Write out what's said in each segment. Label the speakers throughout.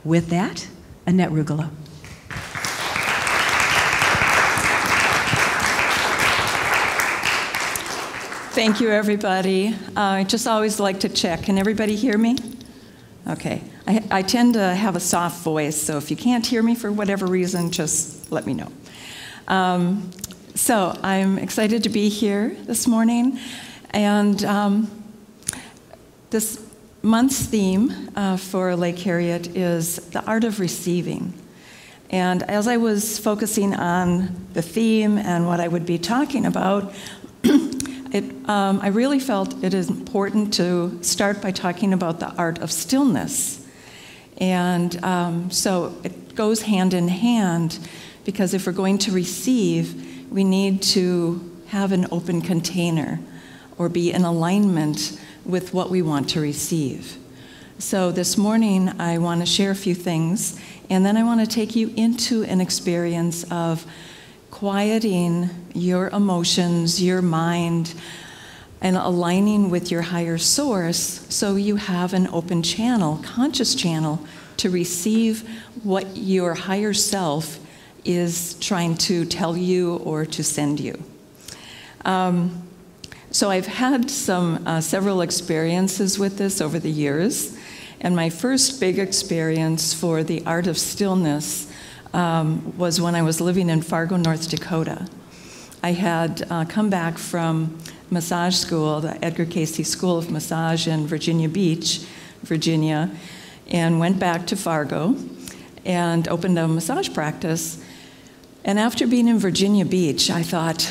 Speaker 1: With that, Annette Rugolo.
Speaker 2: Thank you, everybody. I just always like to check. Can everybody hear me? Okay. I tend to have a soft voice, so if you can't hear me for whatever reason, just let me know. So I'm excited to be here this morning, and this month's theme for Lake Harriet is the art of receiving. And as I was focusing on the theme and what I would be talking about, I really felt it is important to start by talking about the art of stillness. And so it goes hand in hand, because if we're going to receive, we need to have an open container or be in alignment with what we want to receive. So this morning, I want to share a few things, and then I want to take you into an experience of quieting your emotions, your mind, and aligning with your higher source so you have an open channel, conscious channel, to receive what your higher self is trying to tell you or to send you. So I've had several experiences with this over the years, and my first big experience for the art of stillness was when I was living in Fargo, North Dakota. I had come back from massage school, the Edgar Cayce School of Massage in Virginia Beach, Virginia, and went back to Fargo and opened a massage practice. And after being in Virginia Beach, I thought,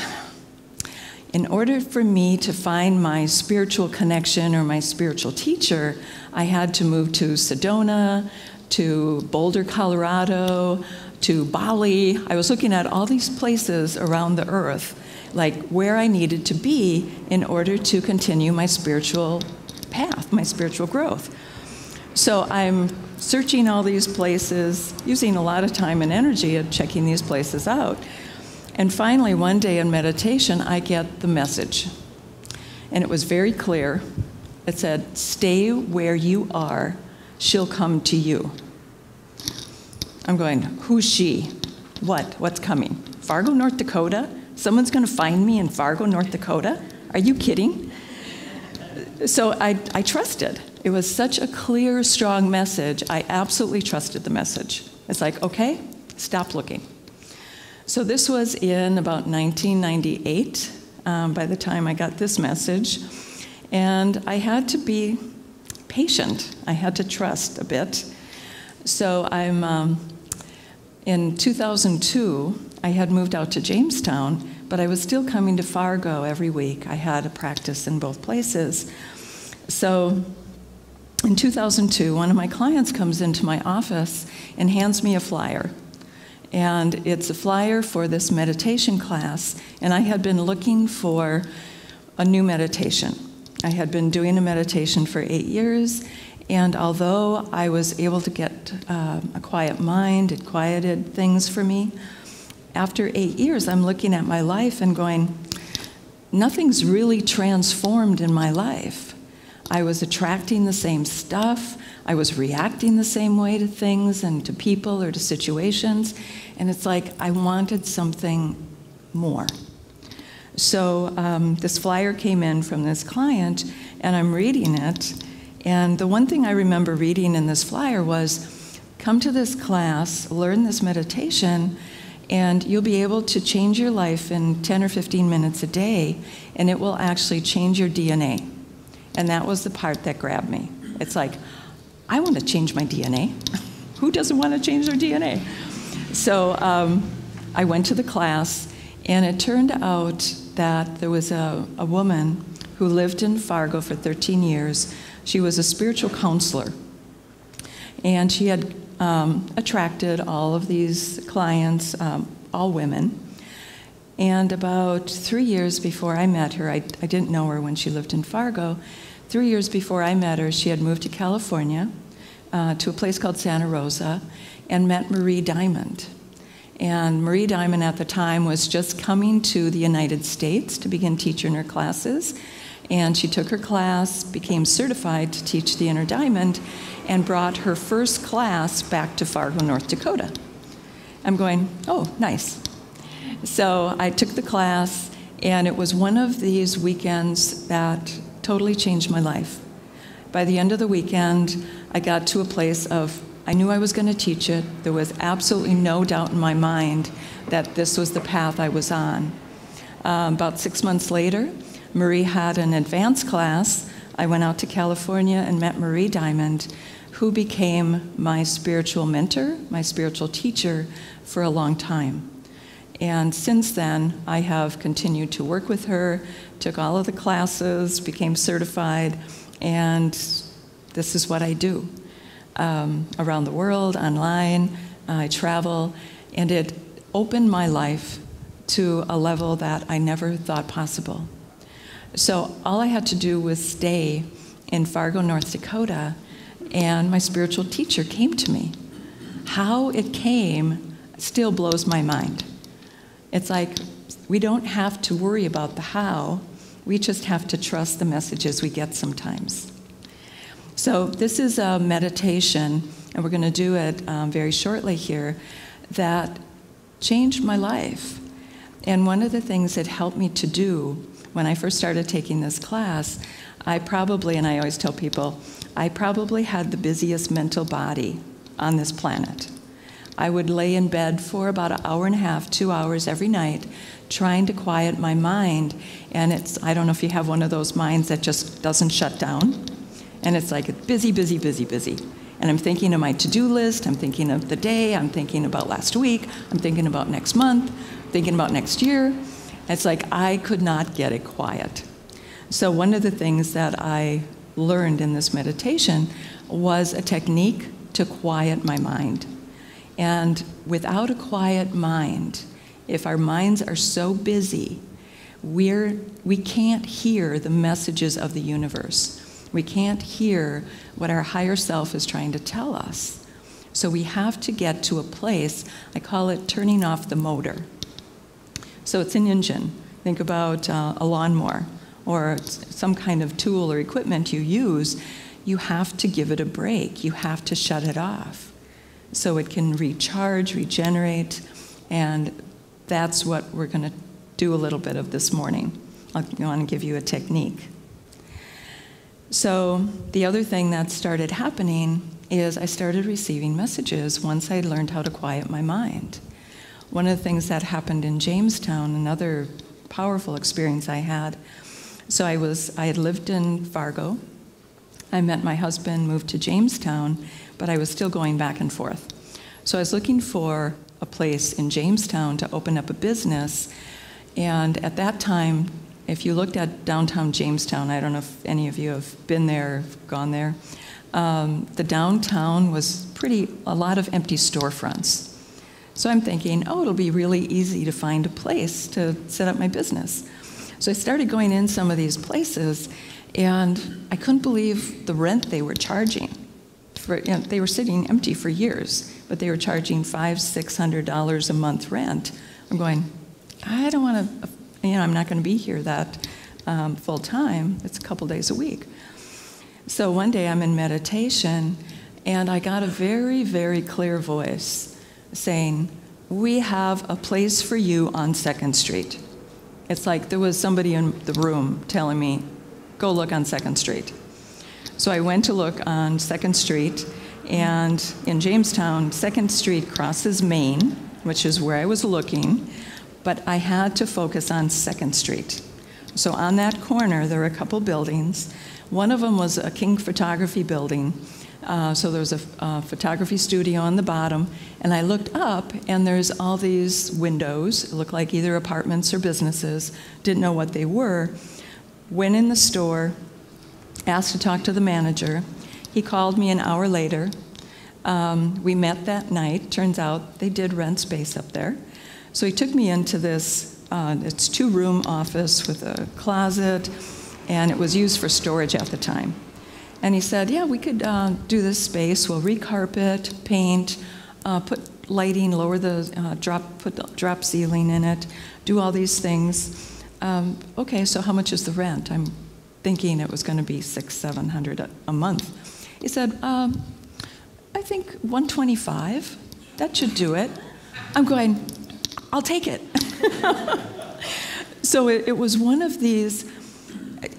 Speaker 2: in order for me to find my spiritual connection or my spiritual teacher, I had to move to Sedona, to Boulder, Colorado, to Bali. I was looking at all these places around the earth, like where I needed to be in order to continue my spiritual path, my spiritual growth. So I'm searching all these places, using a lot of time and energy at checking these places out. And finally, one day in meditation, I get the message. And it was very clear. It said, "Stay where you are, she'll come to you." I'm going, who's she? What's coming? Fargo, North Dakota? Someone's going to find me in Fargo, North Dakota? Are you kidding? So I trusted. It was such a clear, strong message. I absolutely trusted the message. It's like, okay, stop looking. So this was in about 1998, by the time I got this message. And I had to be patient. I had to trust a bit. So in 2002, I had moved out to Jamestown, but I was still coming to Fargo every week. I had a practice in both places. So in 2002, one of my clients comes into my office and hands me a flyer. And it's a flyer for this meditation class, and I had been looking for a new meditation. I had been doing a meditation for 8 years, and although I was able to get a quiet mind, it quieted things for me, after 8 years, I'm looking at my life and going, nothing's really transformed in my life. I was attracting the same stuff. I was reacting the same way to things and to people or to situations. And it's like I wanted something more. So this flyer came in from this client, and I'm reading it. And the one thing I remember reading in this flyer was, come to this class, learn this meditation, and you'll be able to change your life in 10 or 15 minutes a day, and it will actually change your DNA. And that was the part that grabbed me. It's like, I want to change my DNA. Who doesn't want to change their DNA? So I went to the class, and it turned out that there was a woman who lived in Fargo for 13 years. She was a spiritual counselor, and she had attracted all of these clients, all women. And about 3 years before I met her, I didn't know her when she lived in Fargo. 3 years before I met her, she had moved to California, to a place called Santa Rosa, and met Marie Diamond. And Marie Diamond at the time was just coming to the United States to begin teaching her classes. And she took her class, became certified to teach the inner diamond, and brought her first class back to Fargo, North Dakota. I'm going, oh, nice. So I took the class, and it was one of these weekends that totally changed my life. By the end of the weekend, I got to a place of, I knew I was going to teach it. There was absolutely no doubt in my mind that this was the path I was on. About 6 months later, Marie had an advanced class. I went out to California and met Marie Diamond, who became my spiritual mentor, my spiritual teacher for a long time. And since then, I have continued to work with her, took all of the classes, became certified, and this is what I do. Around the world, online, I travel, and it opened my life to a level that I never thought possible. So all I had to do was stay in Fargo, North Dakota, and my spiritual teacher came to me. How it came still blows my mind. It's like we don't have to worry about the how, we just have to trust the messages we get sometimes. So this is a meditation, and we're going to do it very shortly here, that changed my life. And one of the things it helped me to do when I first started taking this class, I probably, and I always tell people, I probably had the busiest mental body on this planet. I would lay in bed for about an hour and a half, 2 hours every night, trying to quiet my mind. And it's, I don't know if you have one of those minds that just doesn't shut down. And it's like busy, busy, busy, busy. And I'm thinking of my to-do list, I'm thinking of the day, I'm thinking about last week, I'm thinking about next month, thinking about next year. It's like I could not get it quiet. So one of the things that I learned in this meditation was a technique to quiet my mind. And without a quiet mind, if our minds are so busy, we can't hear the messages of the universe. We can't hear what our higher self is trying to tell us. So we have to get to a place, I call it turning off the motor. So it's an engine. Think about a lawnmower or some kind of tool or equipment you use. You have to give it a break. You have to shut it off so it can recharge, regenerate, and that's what we're going to do a little bit of this morning. I want to give you a technique. So the other thing that started happening is I started receiving messages once I learned how to quiet my mind. One of the things that happened in Jamestown, another powerful experience I had, so I had lived in Fargo. I met my husband, moved to Jamestown, but I was still going back and forth. So I was looking for a place in Jamestown to open up a business, and at that time, if you looked at downtown Jamestown, I don't know if any of you have been there, gone there, the downtown was a lot of empty storefronts. So I'm thinking, oh, it'll be really easy to find a place to set up my business. So I started going in some of these places, and I couldn't believe the rent they were charging. They were sitting empty for years, but they were charging $500-600 a month rent. I'm going, I don't want to, I'm not going to be here that full time. It's a couple days a week. So one day I'm in meditation, and I got a very, very clear voice saying, we have a place for you on 2nd Street. It's like there was somebody in the room telling me, go look on 2nd Street. So I went to look on 2nd Street, and in Jamestown, 2nd Street crosses Main, which is where I was looking, but I had to focus on 2nd Street. So on that corner, there were a couple buildings. One of them was a King Photography building. So there was a photography studio on the bottom, and I looked up, and there's all these windows. It looked like either apartments or businesses. Didn't know what they were. Went in the store, asked to talk to the manager. He called me an hour later. We met that night. Turns out they did rent space up there. So he took me into this, it's 2-room office with a closet, and it was used for storage at the time. And he said, yeah, we could do this space. We'll recarpet, paint, put lighting, lower the put the drop ceiling in it, do all these things. Okay, so how much is the rent? I'm thinking it was going to be $600-700 a month. He said, I think 125, that should do it. I'm going, I'll take it. So it was one of these,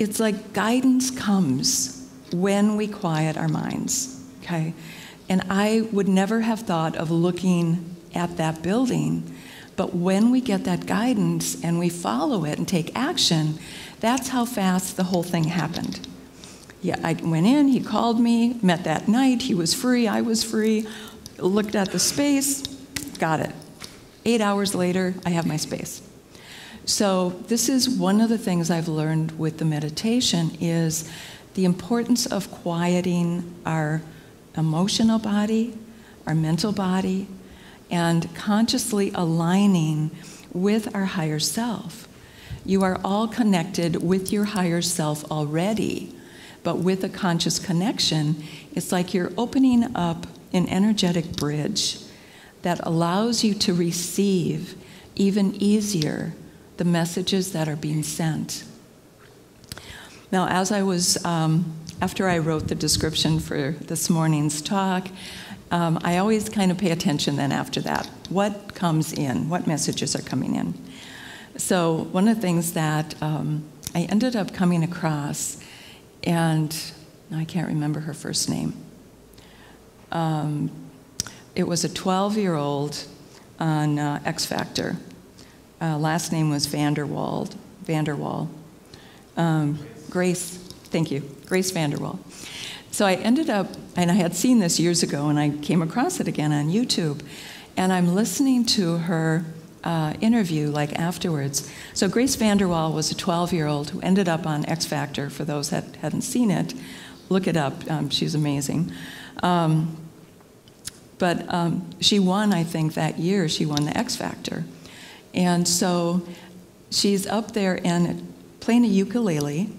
Speaker 2: it's like guidance comes when we quiet our minds, okay? And I would never have thought of looking at that building, but when we get that guidance and we follow it and take action, that's how fast the whole thing happened. Yeah, I went in, he called me, met that night, he was free, I was free, looked at the space, got it. 8 hours later, I have my space. So this is one of the things I've learned with the meditation is the importance of quieting our emotional body, our mental body, and consciously aligning with our higher self. You are all connected with your higher self already, but with a conscious connection, it's like you're opening up an energetic bridge that allows you to receive even easier the messages that are being sent. Now, as I was, after I wrote the description for this morning's talk, I always kind of pay attention then after that. What comes in? What messages are coming in? So one of the things that I ended up coming across, and I can't remember her first name. It was a 12-year-old on X Factor. Last name was Vanderwall. Grace, thank you, Grace Vanderwall. So I ended up, and I had seen this years ago, and I came across it again on YouTube, and I'm listening to her interview like afterwards. So Grace Vanderwall was a 12-year-old who ended up on X Factor. For those that hadn't seen it, look it up. She's amazing. But she won, I think, that year. She won the X Factor. And so she's up there and playing a ukulele,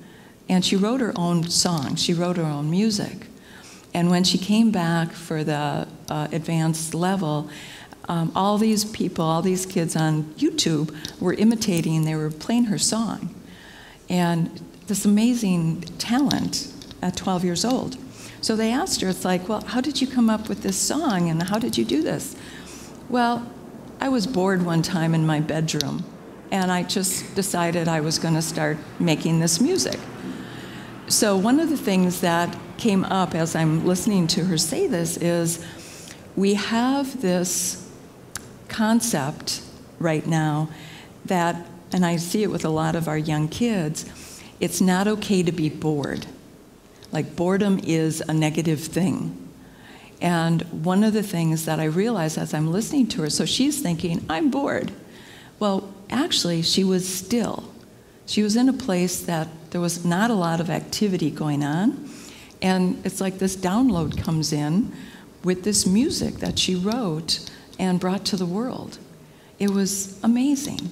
Speaker 2: and she wrote her own song. She wrote her own music. And when she came back for the advanced level, all these people, all these kids on YouTube were imitating, they were playing her song. And this amazing talent at 12 years old. So they asked her, it's like, well, how did you come up with this song, and how did you do this? Well, I was bored one time in my bedroom, and I just decided I was going to start making this music. So one of the things that came up as I'm listening to her say this is we have this concept right now that, and I see it with a lot of our young kids, it's not okay to be bored. Like boredom is a negative thing. And one of the things that I realized as I'm listening to her, so she's thinking, I'm bored. Well, actually, she was still. She was in a place that there was not a lot of activity going on. And it's like this download comes in with this music that she wrote and brought to the world. It was amazing.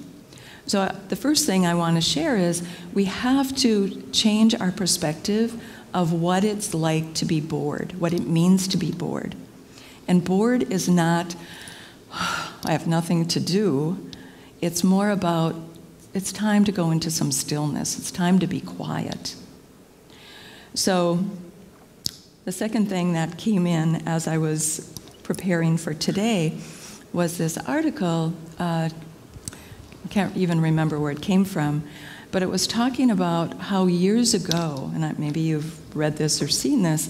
Speaker 2: So the first thing I want to share is we have to change our perspective of what it's like to be bored, what it means to be bored. And bored is not, I have nothing to do. It's more about, it's time to go into some stillness. It's time to be quiet. So the second thing that came in as I was preparing for today was this article, I can't even remember where it came from, but it was talking about how years ago, and maybe you've read this or seen this,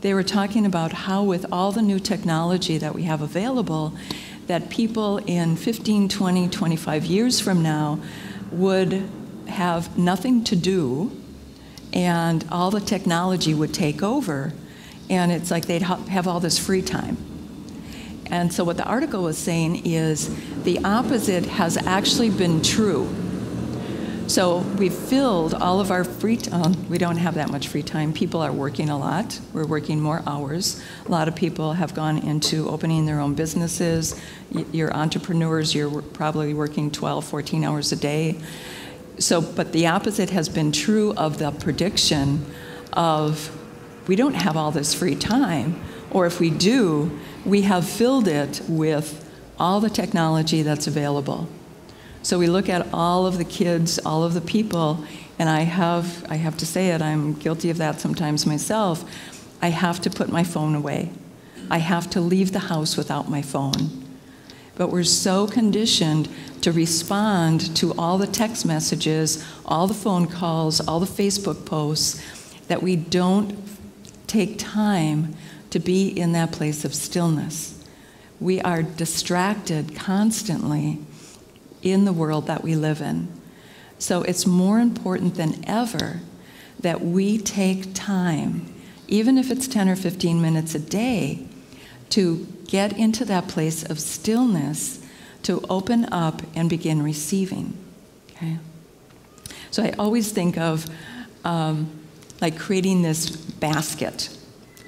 Speaker 2: they were talking about how with all the new technology that we have available, that people in 15, 20, 25 years from now would have nothing to do, and all the technology would take over, and it's like they'd have all this free time. And so what the article was saying is the opposite has actually been true. So we've filled all of our free time. We don't have that much free time. People are working a lot. We're working more hours. A lot of people have gone into opening their own businesses. You're entrepreneurs. You're probably working 12, 14 hours a day. So, but the opposite has been true of the prediction of we don't have all this free time, or if we do, we have filled it with all the technology that's available. So we look at all of the kids, all of the people and I have to say it, I'm guilty of that sometimes myself, I have to put my phone away. I have to leave the house without my phone. But we're so conditioned to respond to all the text messages, all the phone calls, all the Facebook posts, that we don't take time to be in that place of stillness. We are distracted constantly in the world that we live in. So it's more important than ever that we take time, even if it's 10 or 15 minutes a day, to get into that place of stillness, to open up and begin receiving. Okay? So I always think of like creating this basket.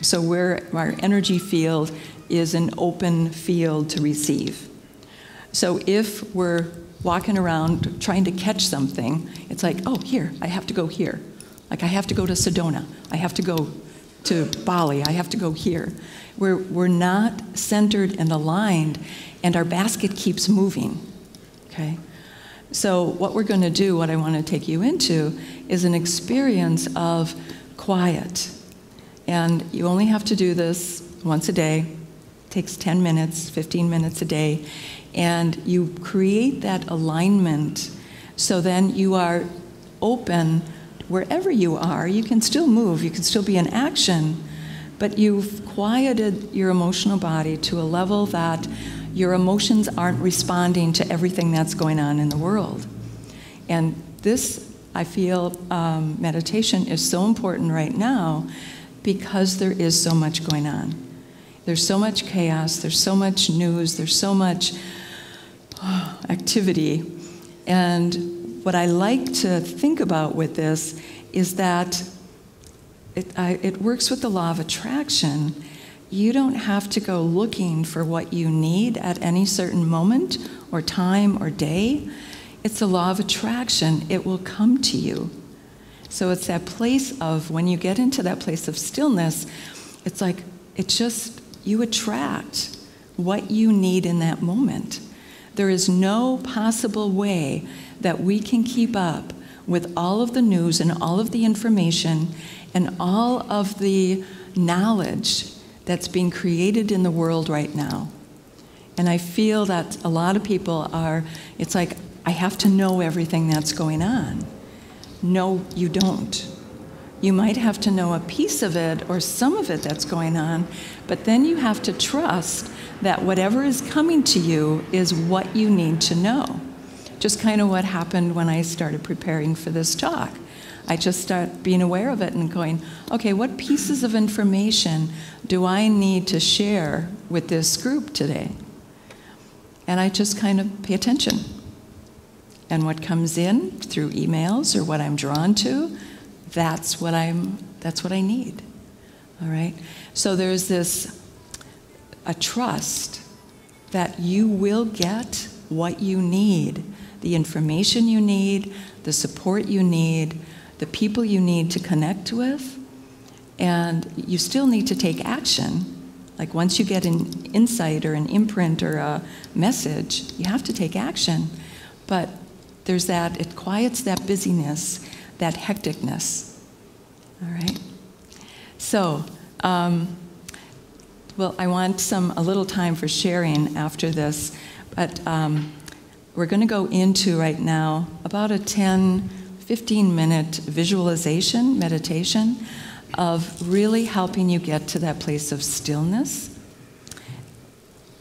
Speaker 2: So where our energy field is an open field to receive. So if we're walking around trying to catch something, it's like, oh, here, I have to go here. Like I have to go to Sedona. I have to go to Bali. I have to go here. We're not centered and aligned, and our basket keeps moving, okay? So what we're going to do, what I want to take you into, is an experience of quiet. And you only have to do this once a day. It takes 10 minutes, 15 minutes a day. And you create that alignment, so then you are open wherever you are. You can still move, you can still be in action, but you've quieted your emotional body to a level that your emotions aren't responding to everything that's going on in the world. And this, I feel, meditation is so important right now because there is so much going on. There's so much chaos, there's so much news, there's so much activity. And what I like to think about with this is that it works with the law of attraction. You don't have to go looking for what you need at any certain moment or time or day. It's the law of attraction. It will come to you. So it's that place of, when you get into that place of stillness, it's like, it's just, you attract what you need in that moment. There is no possible way that we can keep up with all of the news and all of the information and all of the knowledge that's being created in the world right now. And I feel that a lot of people are, it's like, I have to know everything that's going on. No, you don't. You might have to know a piece of it or some of it that's going on, but then you have to trust that whatever is coming to you is what you need to know. Just kind of what happened when I started preparing for this talk. I just started being aware of it and going, okay, what pieces of information do I need to share with this group today? And I just kind of pay attention. And what comes in through emails or what I'm drawn to, that's what I need. All right? So there's a trust that you will get what you need, the information you need, the support you need, the people you need to connect with, and you still need to take action. Like once you get an insight or an imprint or a message, you have to take action. But there's that, it quiets that busyness, that hecticness. All right? So, well, I want a little time for sharing after this, but we're going to go into right now about a 10-15-minute visualization, meditation, of really helping you get to that place of stillness.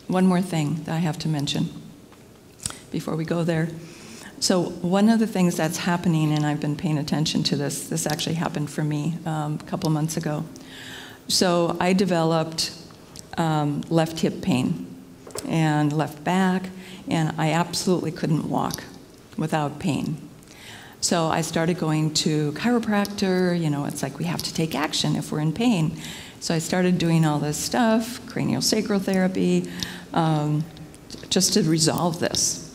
Speaker 2: One more thing that I have to mention before we go there. So one of the things that's happening, and I've been paying attention to this actually happened for me a couple months ago. So I developed left hip pain and left back, and I absolutely couldn't walk without pain. So I started going to chiropractor. You know, it's like we have to take action if we're in pain. So I started doing all this stuff, craniosacral therapy, just to resolve this.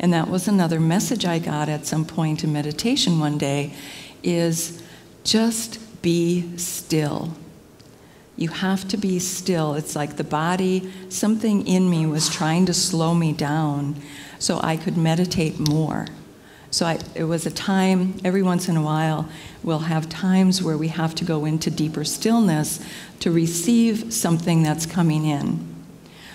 Speaker 2: And that was another message I got at some point in meditation one day, is just be still. You have to be still. It's like the body, something in me was trying to slow me down so I could meditate more. So it was a time, every once in a while, we'll have times where we have to go into deeper stillness to receive something that's coming in.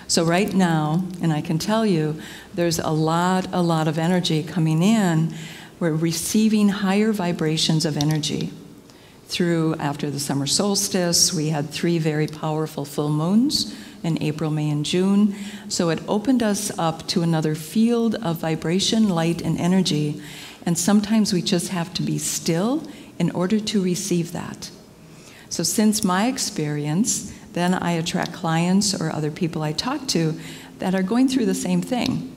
Speaker 2: So right now, and I can tell you, there's a lot of energy coming in. We're receiving higher vibrations of energy. After the summer solstice, we had 3 very powerful full moons in April, May, and June. So it opened us up to another field of vibration, light, and energy. And sometimes we just have to be still in order to receive that. So since my experience, then I attract clients or other people I talk to that are going through the same thing.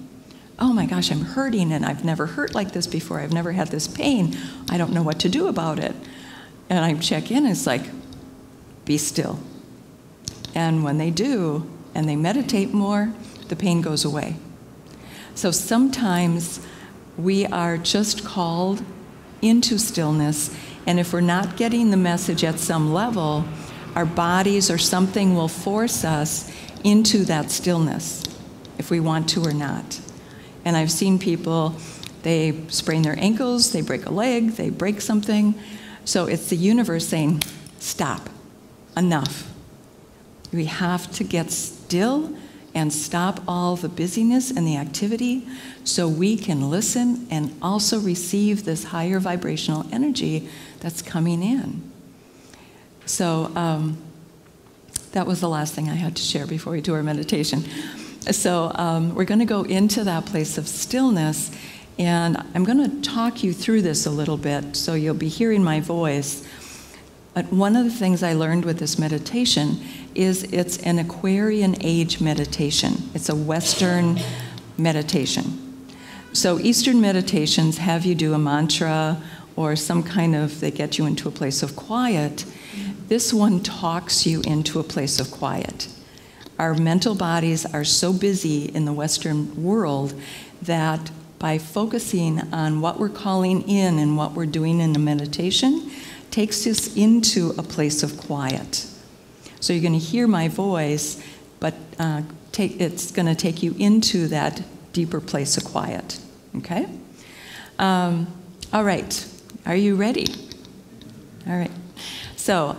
Speaker 2: Oh my gosh, I'm hurting, and I've never hurt like this before. I've never had this pain. I don't know what to do about it. And I check in, and it's like, be still. And when they do, and they meditate more, the pain goes away. So sometimes we are just called into stillness, and if we're not getting the message at some level, our bodies or something will force us into that stillness, if we want to or not. And I've seen people, they sprain their ankles, they break a leg, they break something. So it's the universe saying, stop, enough. We have to get still and stop all the busyness and the activity so we can listen and also receive this higher vibrational energy that's coming in. So that was the last thing I had to share before we do our meditation. So we're going to go into that place of stillness, and I'm going to talk you through this a little bit so you'll be hearing my voice. But one of the things I learned with this meditation is it's an Aquarian age meditation. It's a Western meditation. So Eastern meditations have you do a mantra or some kind of, they get you into a place of quiet. This one talks you into a place of quiet. Our mental bodies are so busy in the Western world that by focusing on what we're calling in and what we're doing in the meditation takes us into a place of quiet. So you're going to hear my voice, but it's going to take you into that deeper place of quiet. Okay? All right. Are you ready? All right. So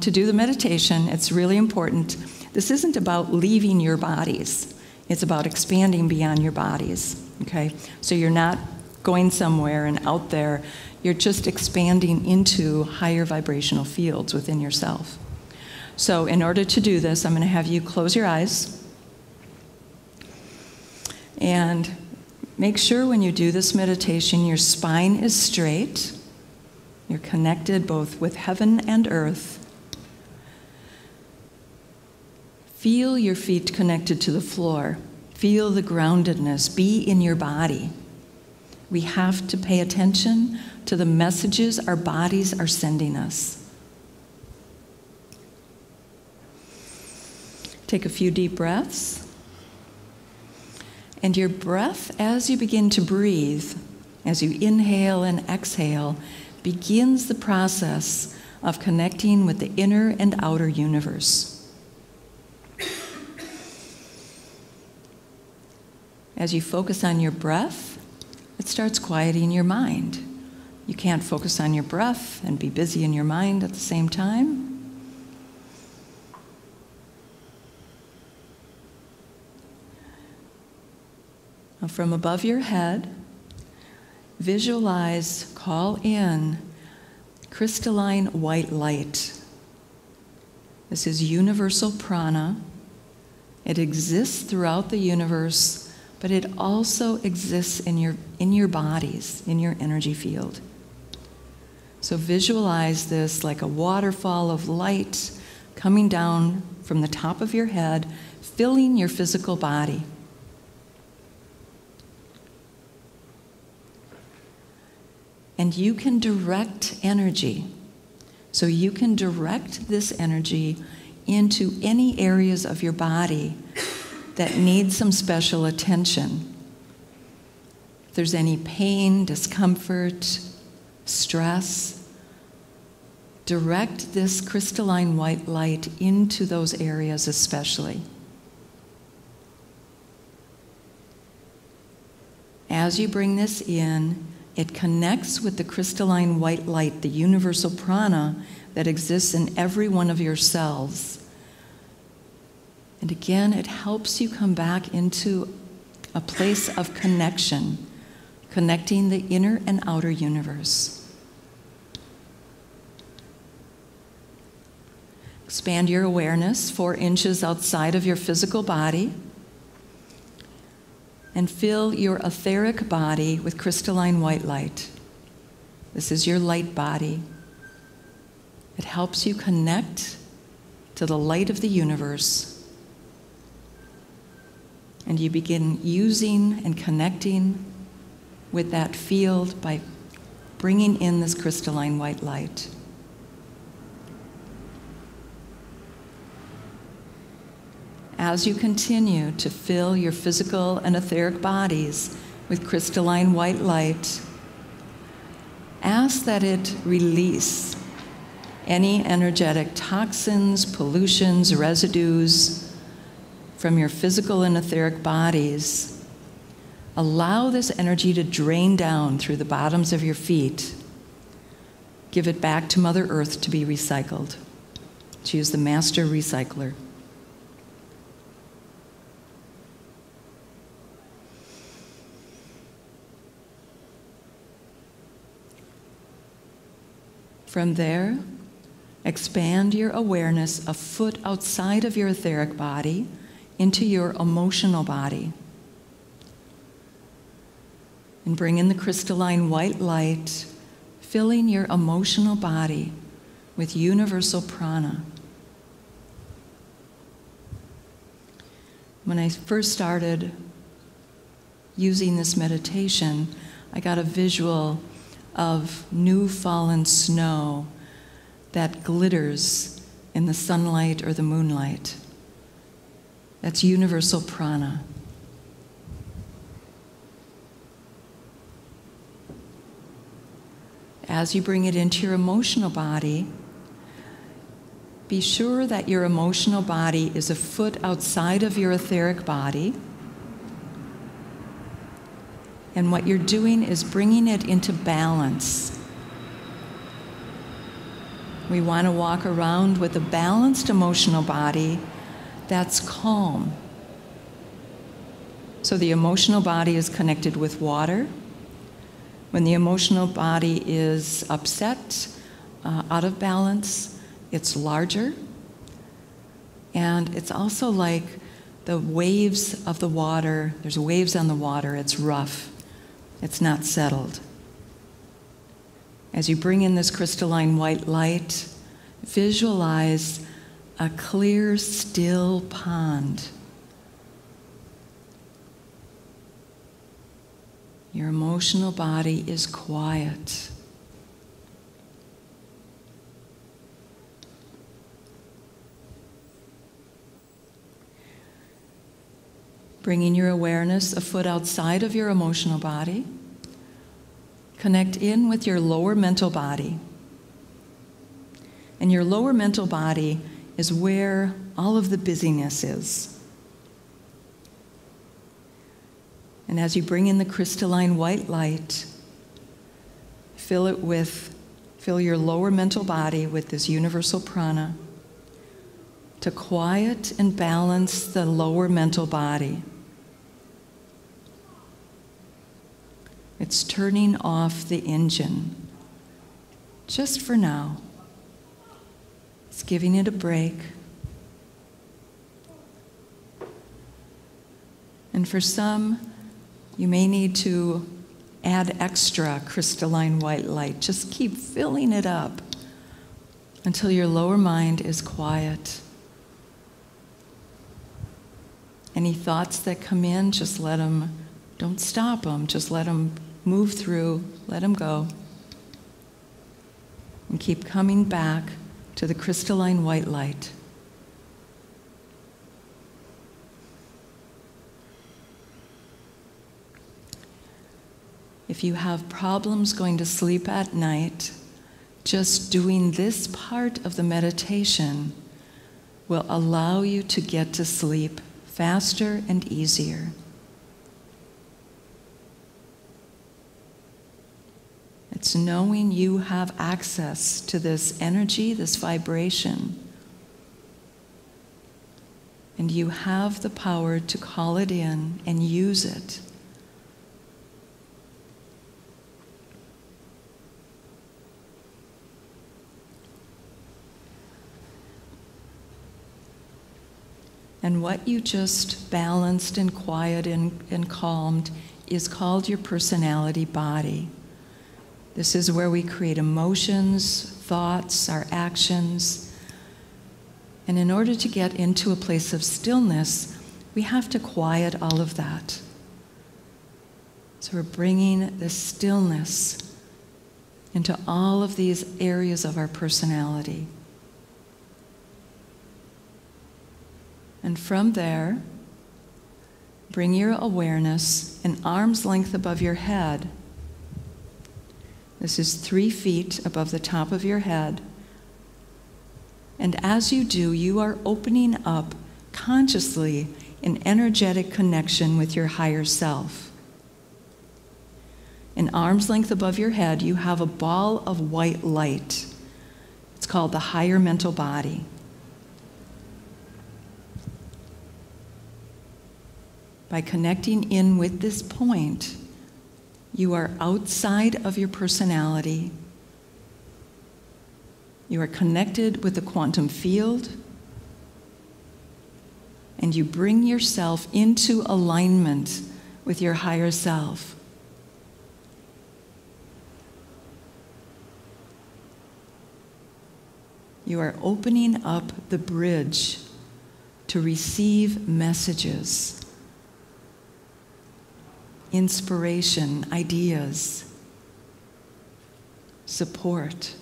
Speaker 2: to do the meditation, it's really important. This isn't about leaving your bodies. It's about expanding beyond your bodies. Okay? So you're not going somewhere and out there. You're just expanding into higher vibrational fields within yourself. So in order to do this, I'm going to have you close your eyes. And make sure when you do this meditation, your spine is straight. You're connected both with heaven and earth. Feel your feet connected to the floor. Feel the groundedness. Be in your body. We have to pay attention to the messages our bodies are sending us. Take a few deep breaths. And your breath, as you begin to breathe, as you inhale and exhale, begins the process of connecting with the inner and outer universe. As you focus on your breath, it starts quieting your mind. You can't focus on your breath and be busy in your mind at the same time. Now, from above your head, visualize, call in crystalline white light. This is universal prana. It exists throughout the universe, but it also exists in your bodies, in your energy field. So visualize this like a waterfall of light coming down from the top of your head, filling your physical body. And you can direct energy. So you can direct this energy into any areas of your body that need some special attention. If there's any pain, discomfort, stress, direct this crystalline white light into those areas especially. As you bring this in, It connects with the crystalline white light, the universal prana that exists in every one of your cells. And again, it helps you come back into a place of connection, connecting the inner and outer universe. Expand your awareness 4 inches outside of your physical body and fill your etheric body with crystalline white light. This is your light body. It helps you connect to the light of the universe. And you begin using and connecting with that field by bringing in this crystalline white light. As you continue to fill your physical and etheric bodies with crystalline white light, ask that it release any energetic toxins, pollutions, residues from your physical and etheric bodies. Allow this energy to drain down through the bottoms of your feet. Give it back to Mother Earth to be recycled. She is the master recycler. From there, expand your awareness a foot outside of your etheric body into your emotional body. And bring in the crystalline white light, filling your emotional body with universal prana. When I first started using this meditation, I got a visual of new fallen snow that glitters in the sunlight or the moonlight. That's universal prana. As you bring it into your emotional body, be sure that your emotional body is a foot outside of your etheric body. And what you're doing is bringing it into balance. We want to walk around with a balanced emotional body that's calm. So the emotional body is connected with water. When the emotional body is upset, out of balance, it's larger. And it's also like the waves of the water. There's waves on the water. It's rough. It's not settled. As you bring in this crystalline white light, visualize a clear, still pond. Your emotional body is quiet. Bringing your awareness a foot outside of your emotional body. Connect in with your lower mental body. And your lower mental body is where all of the busyness is. And as you bring in the crystalline white light, fill your lower mental body with this universal prana to quiet and balance the lower mental body. It's turning off the engine, just for now. It's giving it a break. And for some, you may need to add extra crystalline white light. Just keep filling it up until your lower mind is quiet. Any thoughts that come in, just let them, don't stop them, just let them move through, let them go. And keep coming back to the crystalline white light. If you have problems going to sleep at night, just doing this part of the meditation will allow you to get to sleep faster and easier. It's knowing you have access to this energy, this vibration. And you have the power to call it in and use it. And what you just balanced and quieted and calmed is called your personality body. This is where we create emotions, thoughts, our actions. And in order to get into a place of stillness, we have to quiet all of that. So we're bringing this stillness into all of these areas of our personality. And from there, bring your awareness an arm's length above your head. This is 3 feet above the top of your head. And as you do, you are opening up consciously an energetic connection with your higher self. An arm's length above your head, you have a ball of white light. It's called the higher mental body. By connecting in with this point, you are outside of your personality. You are connected with the quantum field, and you bring yourself into alignment with your higher self. You are opening up the bridge to receive messages, inspiration, ideas, support.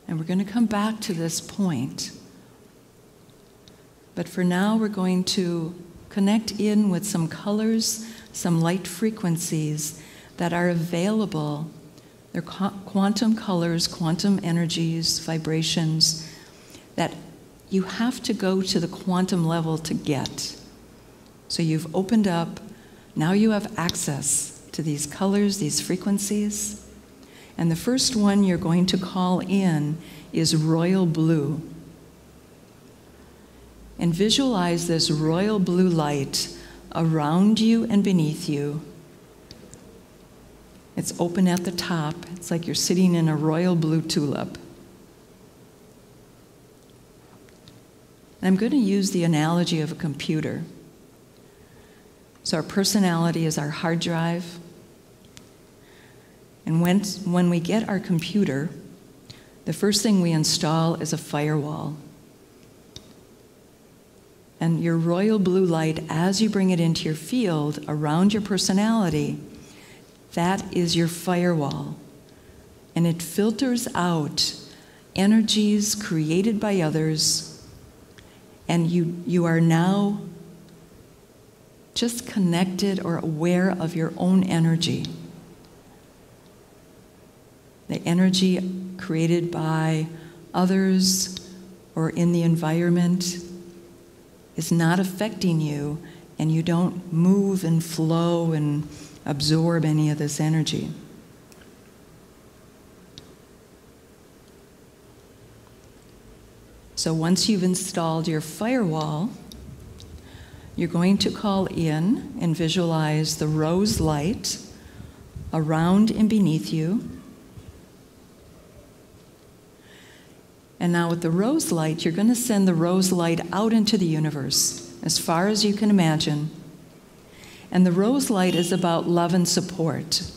Speaker 2: And we're going to come back to this point. But for now, we're going to connect in with some colors, some light frequencies that are available. They're quantum colors, quantum energies, vibrations that you have to go to the quantum level to get. So you've opened up, now you have access to these colors, these frequencies. And the first one you're going to call in is royal blue. And visualize this royal blue light around you and beneath you. It's open at the top. It's like you're sitting in a royal blue tulip. I'm going to use the analogy of a computer. So our personality is our hard drive. And when we get our computer, the first thing we install is a firewall. And your royal blue light, as you bring it into your field around your personality, that is your firewall. And it filters out energies created by others. And you are now just connected or aware of your own energy. The energy created by others or in the environment is not affecting you, and you don't move and flow and absorb any of this energy. So once you've installed your firewall, you're going to call in and visualize the rose light around and beneath you. And now with the rose light, you're going to send the rose light out into the universe as far as you can imagine. And the rose light is about love and support.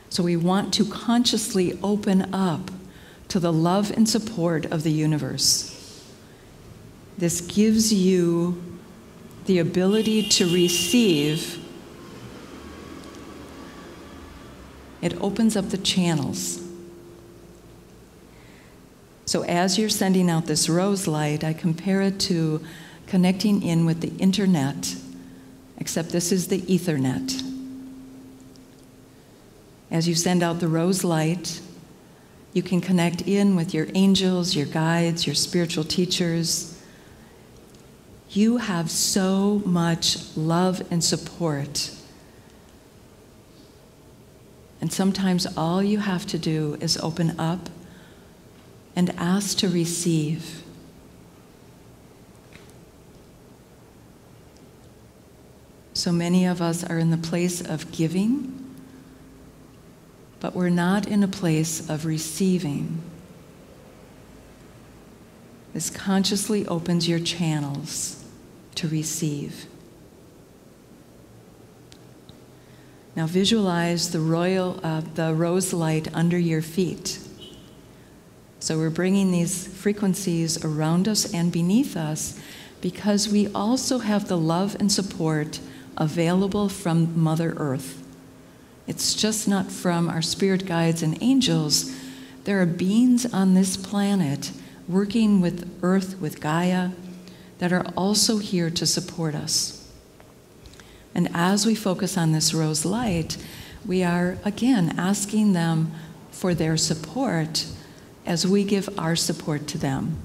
Speaker 2: So we want to consciously open up to the love and support of the universe. This gives you the ability to receive. It opens up the channels. So as you're sending out this rose light, I compare it to connecting in with the internet, except this is the Ethernet. As you send out the rose light, you can connect in with your angels, your guides, your spiritual teachers. You have so much love and support. And sometimes all you have to do is open up and ask to receive. So many of us are in the place of giving, but we're not in a place of receiving. This consciously opens your channels to receive. Now visualize the rose light under your feet. So we're bringing these frequencies around us and beneath us because we also have the love and support available from Mother Earth. It's just not from our spirit guides and angels. There are beings on this planet working with Earth, with Gaia, that are also here to support us. And as we focus on this rose light, we are, again, asking them for their support as we give our support to them.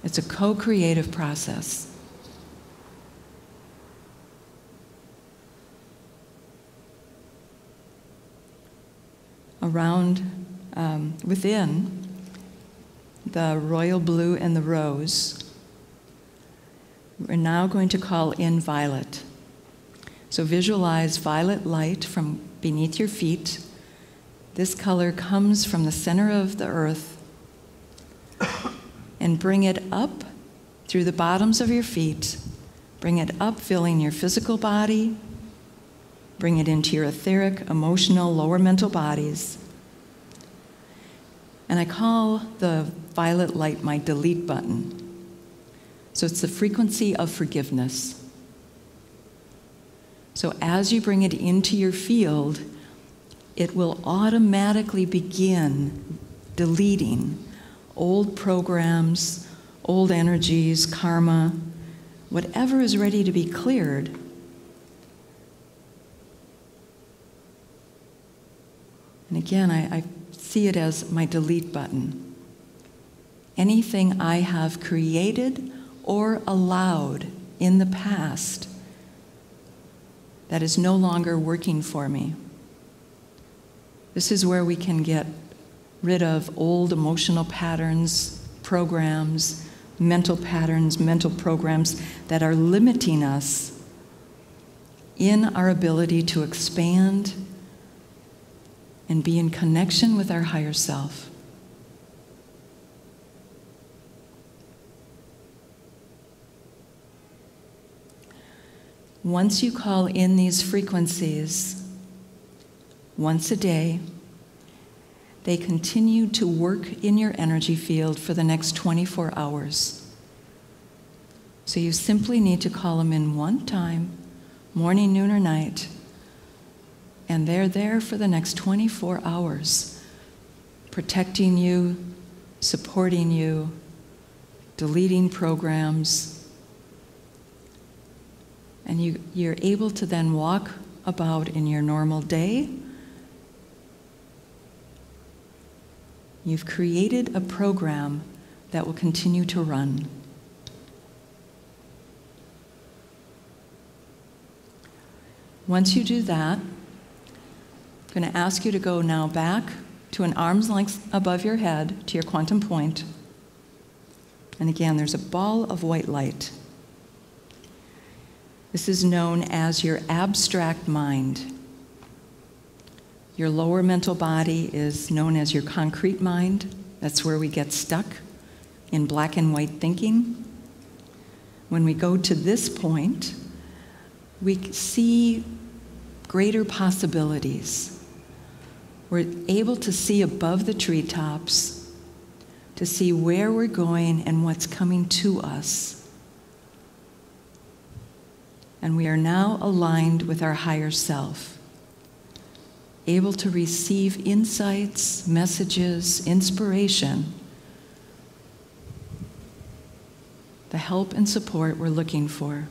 Speaker 2: It's a co-creative process. Around, within the royal blue and the rose, we're now going to call in violet. So visualize violet light from beneath your feet. This color comes from the center of the earth, and bring it up through the bottoms of your feet. Bring it up, filling your physical body. Bring it into your etheric, emotional, lower mental bodies. And I call the violet light my delete button. So it's the frequency of forgiveness. So as you bring it into your field, it will automatically begin deleting old programs, old energies, karma, whatever is ready to be cleared. And again, I see it as my delete button. Anything I have created or allowed in the past that is no longer working for me. This is where we can get rid of old emotional patterns, programs, mental patterns, mental programs that are limiting us in our ability to expand and be in connection with our higher self. Once you call in these frequencies, once a day, they continue to work in your energy field for the next 24 hours. So you simply need to call them in one time, morning, noon, or night, and they're there for the next 24 hours, protecting you, supporting you, deleting programs. And you're able to then walk about in your normal day. You've created a program that will continue to run. Once you do that, I'm going to ask you to go now back to an arm's length above your head to your quantum point. And again, there's a ball of white light. This is known as your abstract mind. Your lower mental body is known as your concrete mind. That's where we get stuck in black and white thinking. When we go to this point, we see greater possibilities. We're able to see above the treetops, to see where we're going and what's coming to us. And we are now aligned with our higher self, able to receive insights, messages, inspiration, the help and support we're looking for.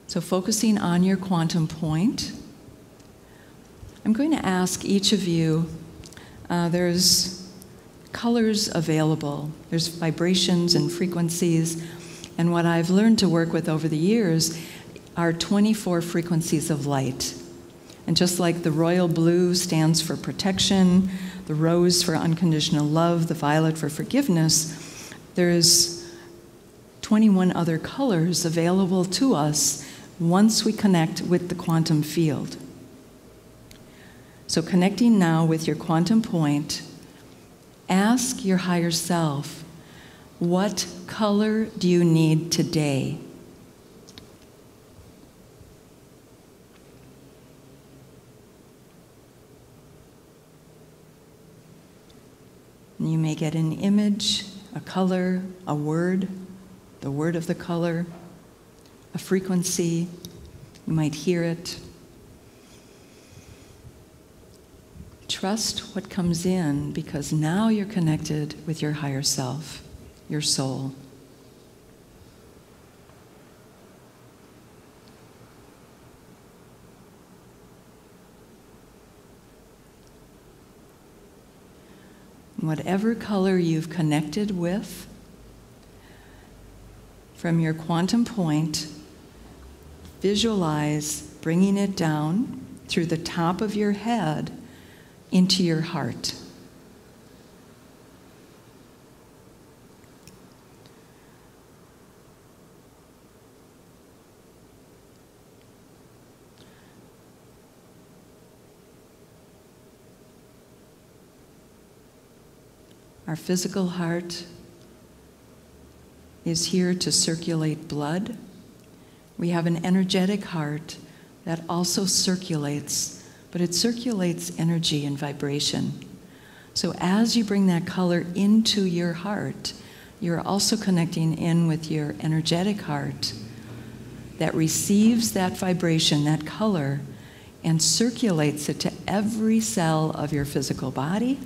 Speaker 2: So focusing on your quantum point, I'm going to ask each of you, there's colors available. There's vibrations and frequencies. And what I've learned to work with over the years are 24 frequencies of light. And just like the royal blue stands for protection, the rose for unconditional love, the violet for forgiveness, there's 21 other colors available to us once we connect with the quantum field. So connecting now with your quantum point, ask your higher self, what color do you need today? And you may get an image, a color, a word, the word of the color, a frequency. You might hear it. Trust what comes in, because now you're connected with your higher self, your soul. Whatever color you've connected with, from your quantum point, visualize bringing it down through the top of your head into your heart. Our physical heart is here to circulate blood. We have an energetic heart that also circulates, but it circulates energy and vibration. So as you bring that color into your heart, you're also connecting in with your energetic heart that receives that vibration, that color, and circulates it to every cell of your physical body,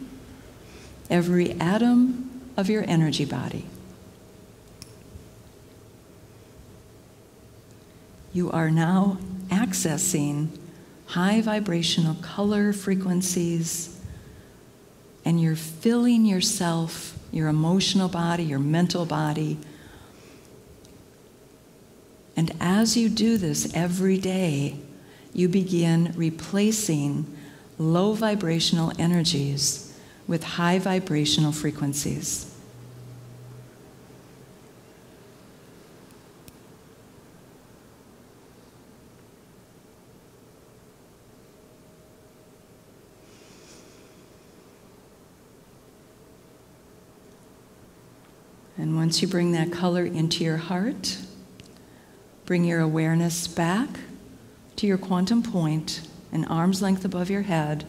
Speaker 2: every atom of your energy body. You are now accessing high vibrational color frequencies, and you're filling yourself, your emotional body, your mental body. And as you do this every day, you begin replacing low vibrational energies with high vibrational frequencies. And once you bring that color into your heart, bring your awareness back to your quantum point, an arm's length above your head.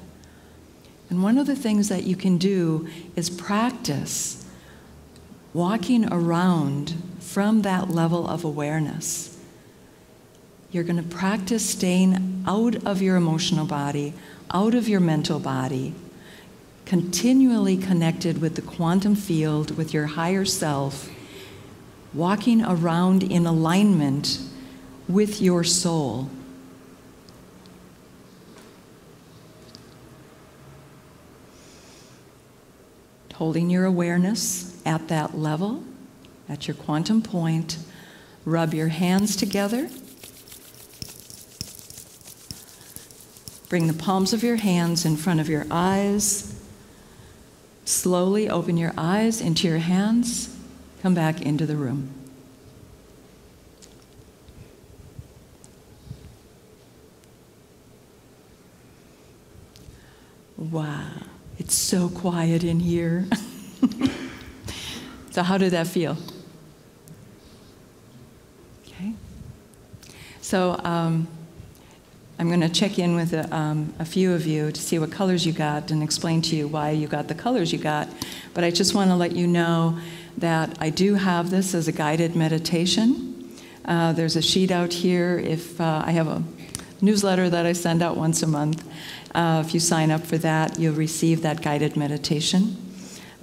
Speaker 2: And one of the things that you can do is practice walking around from that level of awareness. You're going to practice staying out of your emotional body, out of your mental body, continually connected with the quantum field, with your higher self, walking around in alignment with your soul. Holding your awareness at that level, at your quantum point, rub your hands together. Bring the palms of your hands in front of your eyes. Slowly open your eyes into your hands. Come back into the room. Wow. It's so quiet in here. So how did that feel? Okay. So I'm going to check in with a few of you to see what colors you got and explain to you why you got the colors you got. But I just want to let you know that I do have this as a guided meditation. There's a sheet out here. If I have a newsletter that I send out once a month. If you sign up for that, you'll receive that guided meditation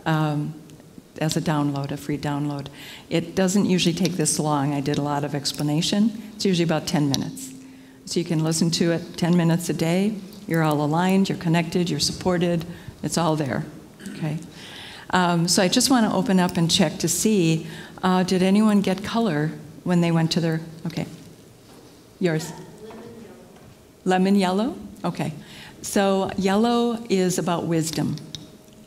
Speaker 2: as a download, a free download. It doesn't usually take this long. I did a lot of explanation. It's usually about 10 minutes. So you can listen to it 10 minutes a day. You're all aligned, you're connected, you're supported. It's all there, okay? So I just want to open up and check to see, did anyone get color when they went to their, okay. Yours? Lemon yellow? Okay. So yellow is about wisdom.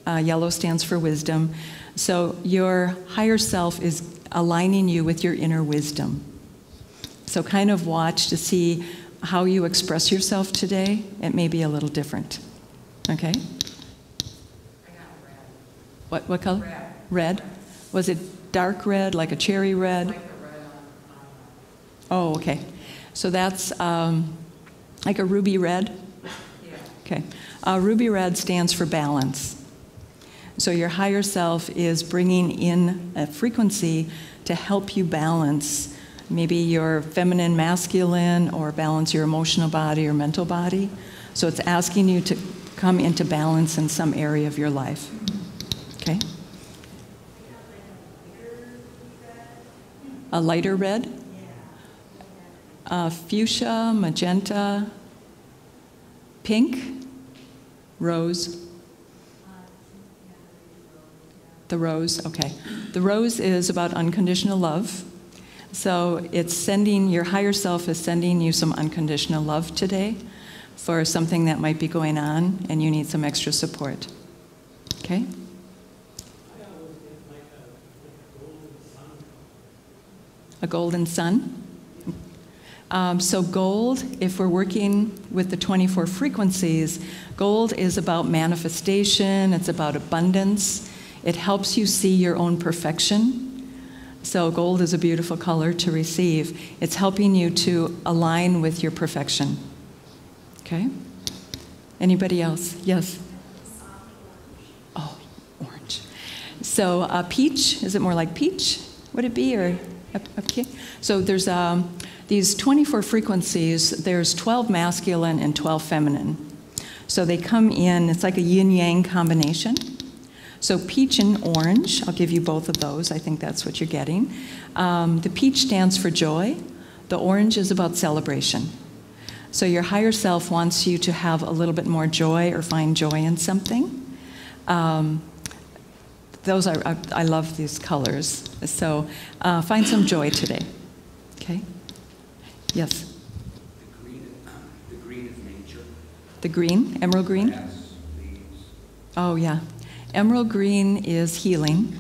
Speaker 2: Yellow stands for wisdom. So your higher self is aligning you with your inner wisdom. So kind of watch to see how you express yourself today. It may be a little different. Okay?
Speaker 3: I got red.
Speaker 2: What color?
Speaker 3: Red.
Speaker 2: Red? Was it dark red, like a cherry red?
Speaker 3: Like the red on.
Speaker 2: Oh, okay. So that's like a ruby red?
Speaker 3: Yeah.
Speaker 2: Okay. Ruby red stands for balance. So your higher self is bringing in a frequency to help you balance maybe your feminine, masculine, or balance your emotional body or mental body. So it's asking you to come into balance in some area of your life. Okay? A lighter red? Fuchsia, magenta, pink, rose. The rose, okay. The rose is about unconditional love. So it's sending, your higher self is sending you some unconditional love today for something that might be going on and you need some extra support. Okay? A golden sun? So gold, if we're working with the 24 frequencies, gold is about manifestation, it's about abundance. It helps you see your own perfection. So gold is a beautiful color to receive. It's helping you to align with your perfection. Okay? Anybody else? Yes? Oh, orange. So peach, is it more like peach? Would it be? Or okay. So there's these 24 frequencies. There's 12 masculine and 12 feminine. So they come in, it's like a yin-yang combination. So peach and orange, I'll give you both of those. I think that's what you're getting. The peach stands for joy. The orange is about celebration. So your higher self wants you to have a little bit more joy or find joy in something. Those are, I love these colors. So find some joy today. Okay? Yes?
Speaker 4: The green is nature.
Speaker 2: The green, emerald green?
Speaker 4: Grass, leaves.
Speaker 2: Oh, yeah. Emerald green is healing.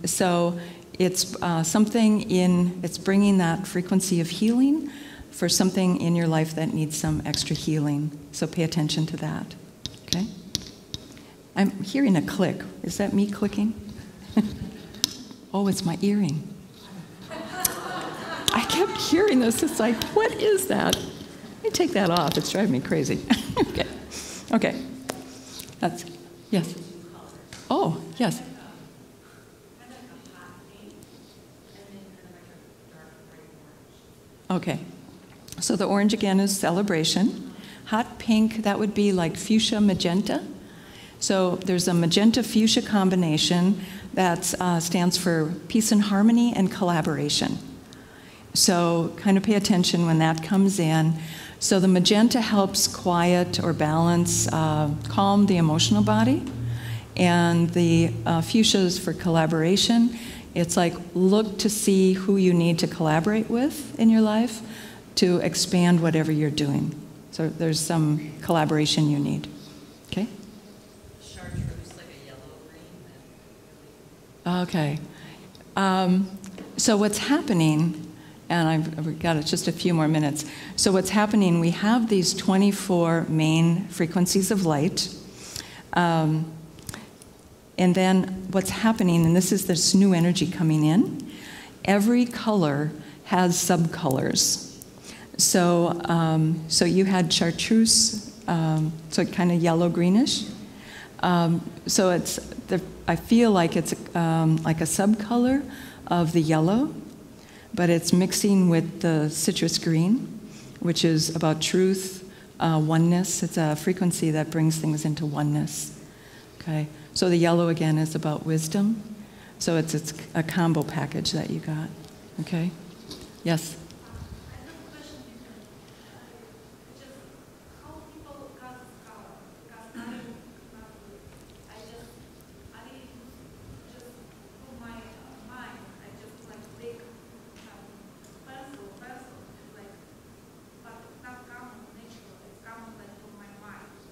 Speaker 2: So it's something in, it's bringing that frequency of healing for something in your life that needs some extra healing. So pay attention to that. Okay? I'm hearing a click. Is that me clicking? Oh, it's my earring. I kept hearing this. It's like, what is that? Let me take that off. It's driving me crazy. Okay. Okay. That's, yes. Oh, yes. Okay. So the orange again is celebration. Hot pink, that would be like fuchsia magenta. So there's a magenta fuchsia combination that stands for peace and harmony and collaboration. So kind of pay attention when that comes in. So the magenta helps quiet or balance, calm the emotional body. And the fuchsia is for collaboration. It's like look to see who you need to collaborate with in your life to expand whatever you're doing. So there's some collaboration you need. Okay?
Speaker 3: Chartreuse, like a yellow green.
Speaker 2: Okay. So what's happening, and I've got just a few more minutes. So what's happening, we have these 24 main frequencies of light. And then what's happening, and this is this new energy coming in, every color has subcolors. So, so you had chartreuse, so kind of yellow-greenish. So it's, I feel like it's like a subcolor of the yellow, but it's mixing with the citrus green, which is about truth, oneness. It's a frequency that brings things into oneness. Okay. So the yellow, again, is about wisdom. So it's a combo package that you got. Okay? Yes?
Speaker 5: I have a question. Just how people cause color? Because I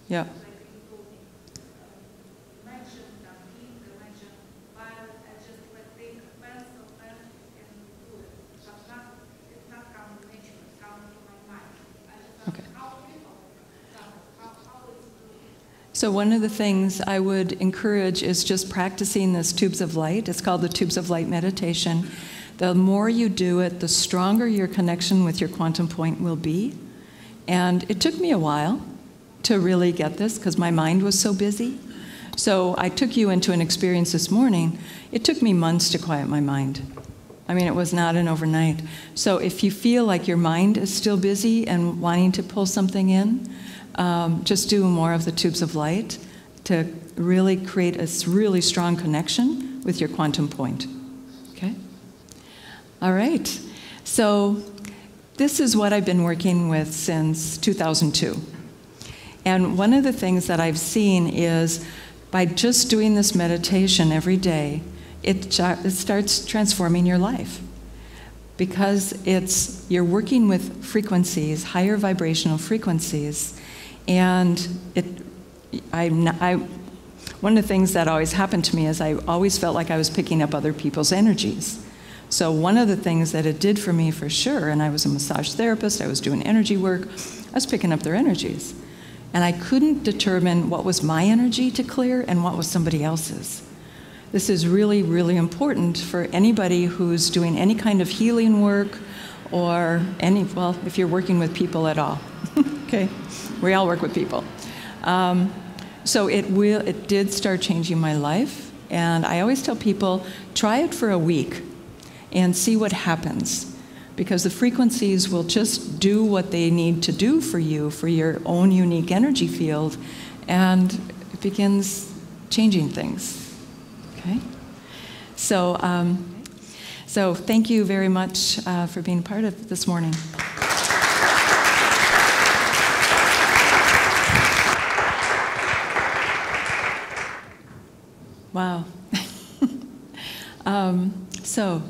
Speaker 2: Yeah.
Speaker 5: like including dimension, deep dimension, while I just like take a pencil pen and do it. But not, it's not coming naturally, it's coming to my mind. I just
Speaker 2: Okay.
Speaker 5: how people how it's doing.
Speaker 2: So one of the things I would encourage is just practicing this tubes of light. It's called the tubes of light meditation. The more you do it, the stronger your connection with your quantum point will be. And it took me a while to really get this because my mind was so busy. So I took you into an experience this morning. It took me months to quiet my mind. I mean, it was not an overnight. So if you feel like your mind is still busy and wanting to pull something in, just do more of the tubes of light to really create a really strong connection with your quantum point. Okay? All right. So this is what I've been working with since 2002. And one of the things that I've seen is by just doing this meditation every day, it starts transforming your life. Because you're working with frequencies, higher vibrational frequencies, and one of the things that always happened to me is I always felt like I was picking up other people's energies. So one of the things that it did for me for sure, and I was a massage therapist, I was doing energy work, I was picking up their energies. And I couldn't determine what was my energy to clear and what was somebody else's. This is really, really important for anybody who's doing any kind of healing work or if you're working with people at all. Okay? We all work with people. So it did start changing my life. And I always tell people, try it for a week and see what happens. Because the frequencies will just do what they need to do for you, for your own unique energy field, and it begins changing things. Okay? So thank you very much for being part of this morning. Wow. So,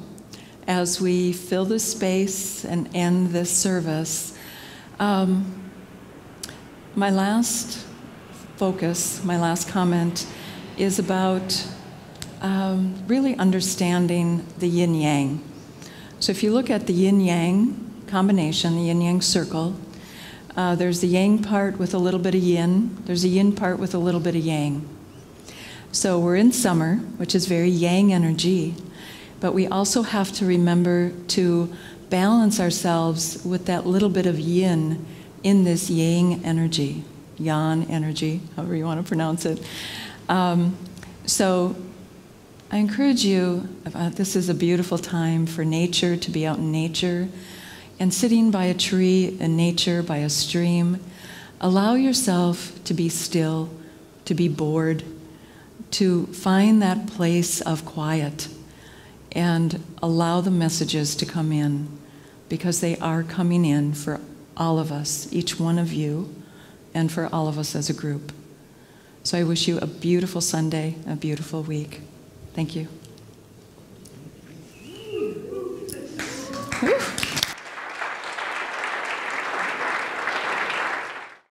Speaker 2: as we fill this space and end this service, my last focus, my last comment, is about really understanding the yin-yang. So if you look at the yin-yang combination, the yin-yang circle, there's the yang part with a little bit of yin, there's a yin part with a little bit of yang. So we're in summer, which is very yang energy, but we also have to remember to balance ourselves with that little bit of yin in this yang energy, yan energy, however you want to pronounce it. So I encourage you, this is a beautiful time for nature, to be out in nature, and sitting by a tree in nature, by a stream. Allow yourself to be still, to be bored, to find that place of quiet, and allow the messages to come in, because they are coming in for all of us, each one of you, and for all of us as a group. So I wish you a beautiful Sunday, a beautiful week. Thank you.